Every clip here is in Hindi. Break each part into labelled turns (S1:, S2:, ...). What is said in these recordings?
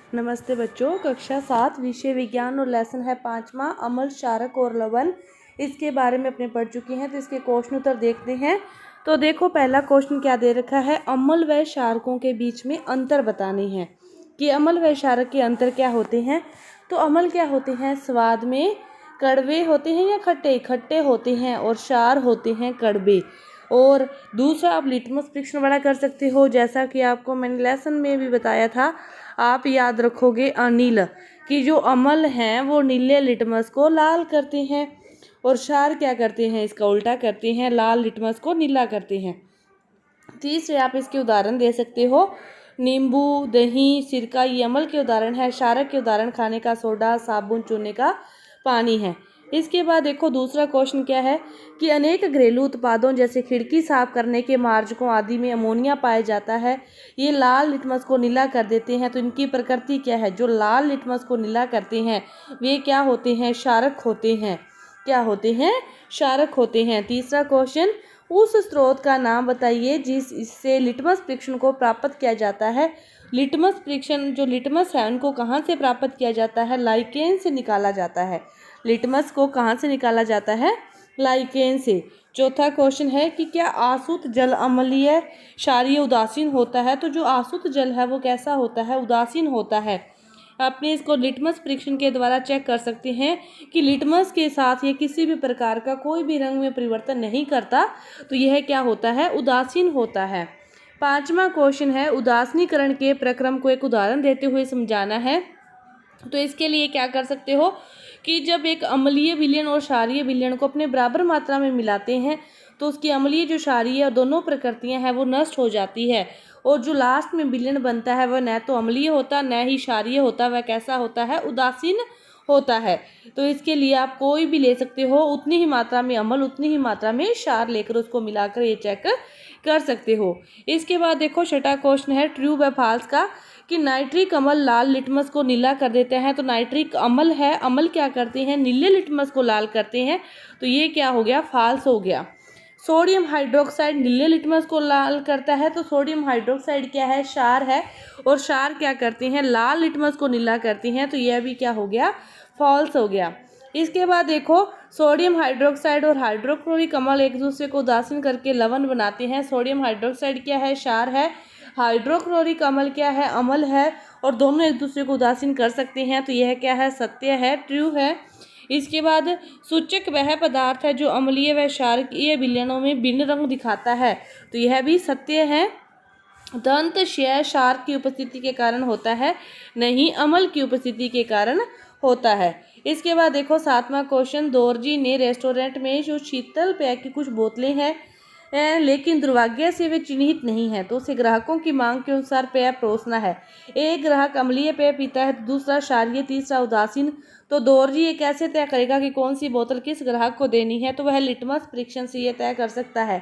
S1: नमस्ते बच्चों, कक्षा 7 विषय विज्ञान और लेसन है 5वां अम्ल, क्षारक और लवण। इसके बारे में अपने पढ़ चुके हैं, तो इसके क्वेश्चन उत्तर देखते हैं। तो देखो, पहला क्वेश्चन क्या दे रखा है, अम्ल व क्षारकों के बीच में अंतर बताने हैं कि अम्ल व क्षारक के अंतर क्या होते हैं। तो अम्ल क्या होते हैं, स्वाद में कड़वे होते हैं या खट्टे खट्टे होते हैं, और क्षार होते हैं कड़वे। और दूसरा, आप लिटमस परीक्षण वाला कर सकते हो, जैसा कि आपको मैंने लेसन में भी बताया था। आप याद रखोगे अनिल कि जो अम्ल हैं वो नीले लिटमस को लाल करते हैं, और क्षार क्या करते हैं, इसका उल्टा करते हैं, लाल लिटमस को नीला करते हैं। तीसरे, आप इसके उदाहरण दे सकते हो, नींबू, दही, सिरका, ये अम्ल के उदाहरण है। क्षारक के उदाहरण खाने का सोडा, साबुन, चूने का पानी है। इसके बाद देखो, दूसरा क्वेश्चन क्या है कि अनेक घरेलू उत्पादों जैसे खिड़की साफ करने के मार्जकों आदि में अमोनिया पाया जाता है। ये लाल लिटमस को नीला कर देते हैं, तो इनकी प्रकृति क्या है। जो लाल लिटमस को नीला करते हैं वे क्या होते हैं, क्षारक होते हैं। क्या होते हैं, क्षारक होते हैं। तीसरा क्वेश्चन, उस स्रोत का नाम बताइए जिससे लिटमस परीक्षण को प्राप्त किया जाता है। लिटमस परीक्षण, जो लिटमस है उनको कहाँ से प्राप्त किया जाता है, लाइकेन से निकाला जाता है। लिटमस को कहाँ से निकाला जाता है, लाइकेन से। चौथा क्वेश्चन है कि क्या आसुत जल अम्लीय, क्षारीय, उदासीन होता है। तो जो आसुत जल है वो कैसा होता है, उदासीन होता है। अपने इसको लिटमस परीक्षण के द्वारा चेक कर सकते हैं कि लिटमस के साथ ये किसी भी प्रकार का कोई भी रंग में परिवर्तन नहीं करता, तो यह क्या होता है, उदासीन होता है। पांचवा क्वेश्चन है, उदासीनीकरण के प्रक्रम को एक उदाहरण देते हुए समझाना है। तो इसके लिए क्या कर सकते हो कि जब एक अम्लीय विलयन और क्षारीय विलयन को अपने बराबर मात्रा में मिलाते हैं तो उसकी अम्लीय जो क्षारीय और दोनों प्रकृतियां हैं वो नष्ट हो जाती है, और जो लास्ट में विलयन बनता है वह न तो अम्लीय होता न ही क्षारीय होता, वह कैसा होता है, उदासीन होता है। तो इसके लिए आप कोई भी ले सकते हो, उतनी ही मात्रा में अम्ल उतनी ही मात्रा में क्षार लेकर उसको मिलाकर ये चेक कर सकते हो। इसके बाद देखो, छठा क्वेश्चन है ट्रू व फॉल्स का कि नाइट्रिक अम्ल लाल लिटमस को नीला कर देते हैं। तो नाइट्रिक अम्ल है, अम्ल क्या करते हैं, नीले लिटमस को लाल करते हैं, तो ये क्या हो गया, फॉल्स हो गया। सोडियम हाइड्रोक्साइड नीले लिटमस को लाल करता है। तो सोडियम हाइड्रोक्साइड क्या है, क्षार है, और क्षार क्या करते हैं, लाल लिटमस को नीला करते हैं, तो यह भी क्या हो गया, फॉल्स हो गया। इसके बाद देखो, सोडियम हाइड्रोक्साइड और हाइड्रोक्लोरिक अम्ल एक दूसरे को उदासीन करके लवण बनाते हैं। सोडियम हाइड्रोक्साइड क्या है, क्षार है, हाइड्रोक्लोरिक अम्ल क्या है, अम्ल है, और दोनों एक दूसरे को उदासीन कर सकते हैं, तो यह क्या है, सत्य है, ट्रू है। इसके बाद सूचक वह पदार्थ है जो अम्लीय व क्षारकीय विलयनों में भिन्न रंग दिखाता है, तो यह भी सत्य है। दंत क्षय क्षार की उपस्थिति के कारण होता है, नहीं अम्ल की उपस्थिति के कारण होता है। इसके बाद देखो, सातवां क्वेश्चन, दोरजी ने रेस्टोरेंट में जो शीतल पेय की कुछ बोतलें हैं लेकिन दुर्भाग्य से वे चिन्हित नहीं है, तो उसे ग्राहकों की मांग के अनुसार पेय परोसना है। एक ग्राहक अम्लीय पेय पीता है, दूसरा क्षारीय, तीसरा उदासीन। तो दोरजी ये कैसे तय करेगा कि कौन सी बोतल किस ग्राहक को देनी है। तो वह लिटमस परीक्षण से ये तय कर सकता है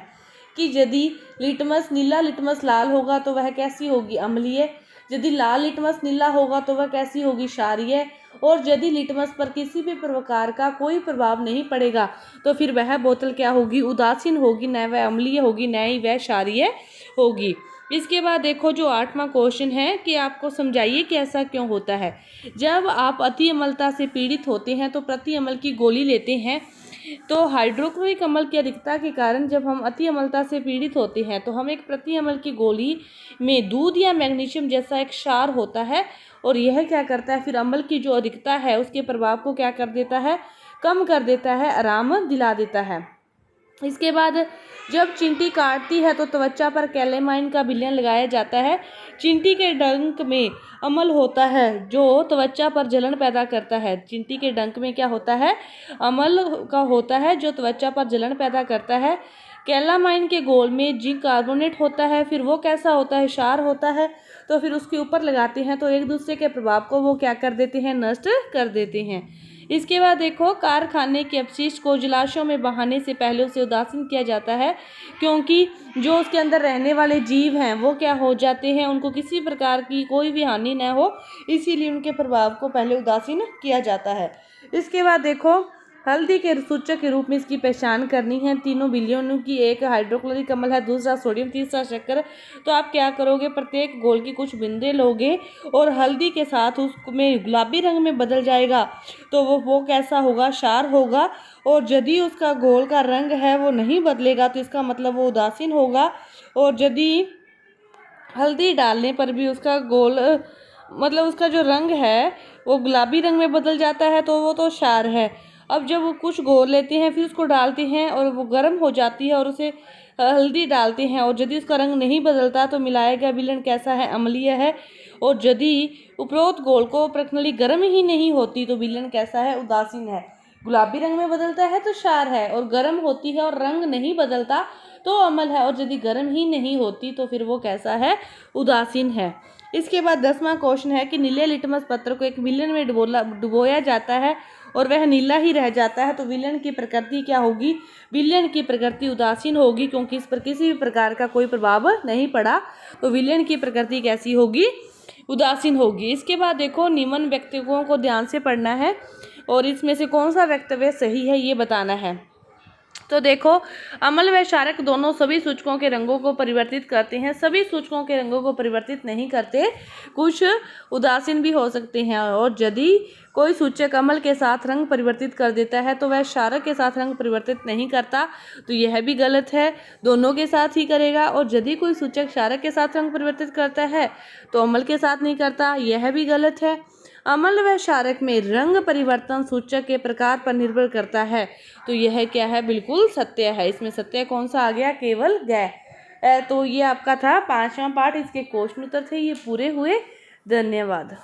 S1: कि यदि लिटमस नीला लिटमस लाल होगा तो वह कैसी होगी, अम्लीय। यदि लाल लिटमस नीला होगा तो वह कैसी होगी, क्षारीय। और यदि लिटमस पर किसी भी प्रकार का कोई प्रभाव नहीं पड़ेगा तो फिर वह बोतल क्या होगी, उदासीन होगी, न वह अम्लीय होगी न ही वह क्षारीय होगी। इसके बाद देखो, जो आठवां क्वेश्चन है कि आपको समझाइए कि ऐसा क्यों होता है। जब आप अति अम्लता से पीड़ित होते हैं तो प्रति अम्ल की गोली लेते हैं। तो हाइड्रोक्लोरिक अम्ल की अधिकता के कारण जब हम अति अम्लता से पीड़ित होते हैं तो हम एक प्रति अम्ल की गोली में दूध या मैग्नीशियम जैसा एक क्षार होता है, और यह क्या करता है, फिर अम्ल की जो अधिकता है उसके प्रभाव को क्या कर देता है, कम कर देता है, आराम दिला देता है। इसके बाद जब चींटी काटती है तो त्वचा पर कैलेमाइन का विलयन लगाया जाता है। चींटी के डंक में अम्ल होता है जो त्वचा पर जलन पैदा करता है। चींटी के डंक में क्या होता है, अम्ल का होता है जो त्वचा पर जलन पैदा करता है। कैलामाइन के घोल में जिंक कार्बोनेट होता है, फिर वो कैसा होता है, क्षार होता है। तो फिर उसके ऊपर लगाते हैं तो एक दूसरे के प्रभाव को वो क्या कर देते हैं, नष्ट कर देते हैं। इसके बाद देखो, कारखाने के अपशिष्ट को जलाशयों में बहाने से पहले उसे उदासीन किया जाता है, क्योंकि जो उसके अंदर रहने वाले जीव हैं वो क्या हो जाते हैं, उनको किसी प्रकार की कोई भी हानि न हो, इसीलिए उनके प्रभाव को पहले उदासीन किया जाता है। इसके बाद देखो, हल्दी के सूचक के रूप में इसकी पहचान करनी है। तीनों विलयनों की, एक हाइड्रोक्लोरिक अम्ल है, दूसरा सोडियम, तीसरा शक्कर। तो आप क्या करोगे, प्रत्येक घोल की कुछ बिंदे लोगे और हल्दी के साथ उसमें गुलाबी रंग में बदल जाएगा तो वो कैसा होगा, क्षार होगा। और यदि उसका घोल का रंग है वो नहीं बदलेगा तो इसका मतलब वो उदासीन होगा। और यदि हल्दी डालने पर भी उसका घोल मतलब उसका जो रंग है वो गुलाबी रंग में बदल जाता है तो वो तो क्षार है। अब जब वो कुछ घोल लेते हैं फिर उसको डालते हैं और वो गर्म हो जाती है और उसे हल्दी डालते हैं और यदि उसका रंग नहीं बदलता तो मिलाया गया विलयन कैसा है, अम्लीय है। और यदि उपरोक्त घोल को प्रणाली गर्म ही नहीं होती तो विलयन कैसा है, उदासीन है। गुलाबी रंग में बदलता है तो क्षार है, और गर्म होती है और रंग नहीं बदलता तो अम्ल है, और यदि गर्म ही नहीं होती तो फिर वो कैसा है, उदासीन है। इसके बाद 10वां क्वेश्चन है कि नीले लिटमस पत्र को एक विलयन में डुबोया जाता है और वह नीला ही रह जाता है तो विलयन की प्रकृति क्या होगी, विलयन की प्रकृति उदासीन होगी क्योंकि इस पर किसी भी प्रकार का कोई प्रभाव नहीं पड़ा। तो विलयन की प्रकृति कैसी होगी, उदासीन होगी। इसके बाद देखो निम्न वक्तव्यों को ध्यान से पढ़ना है और इसमें से कौन सा वक्तव्य सही है ये बताना है। तो देखो, अम्ल व क्षारक दोनों सभी सूचकों के रंगों को परिवर्तित करते हैं। सभी सूचकों के रंगों को परिवर्तित नहीं करते, कुछ उदासीन भी हो सकते हैं। और यदि कोई सूचक अम्ल के साथ रंग परिवर्तित कर देता है तो वह क्षारक के साथ रंग परिवर्तित नहीं करता, तो यह भी गलत है, दोनों के साथ ही करेगा। और यदि कोई सूचक क्षारक के साथ रंग परिवर्तित करता है तो अम्ल के साथ नहीं करता, यह भी गलत है। अम्ल व क्षारक में रंग परिवर्तन सूचक के प्रकार पर निर्भर करता है, तो यह क्या है, बिल्कुल सत्य है। इसमें सत्य कौन सा आ गया, केवल गै। तो ये आपका था 5वां पार्ट, इसके क्वेश्चन उत्तर थे ये पूरे हुए। धन्यवाद।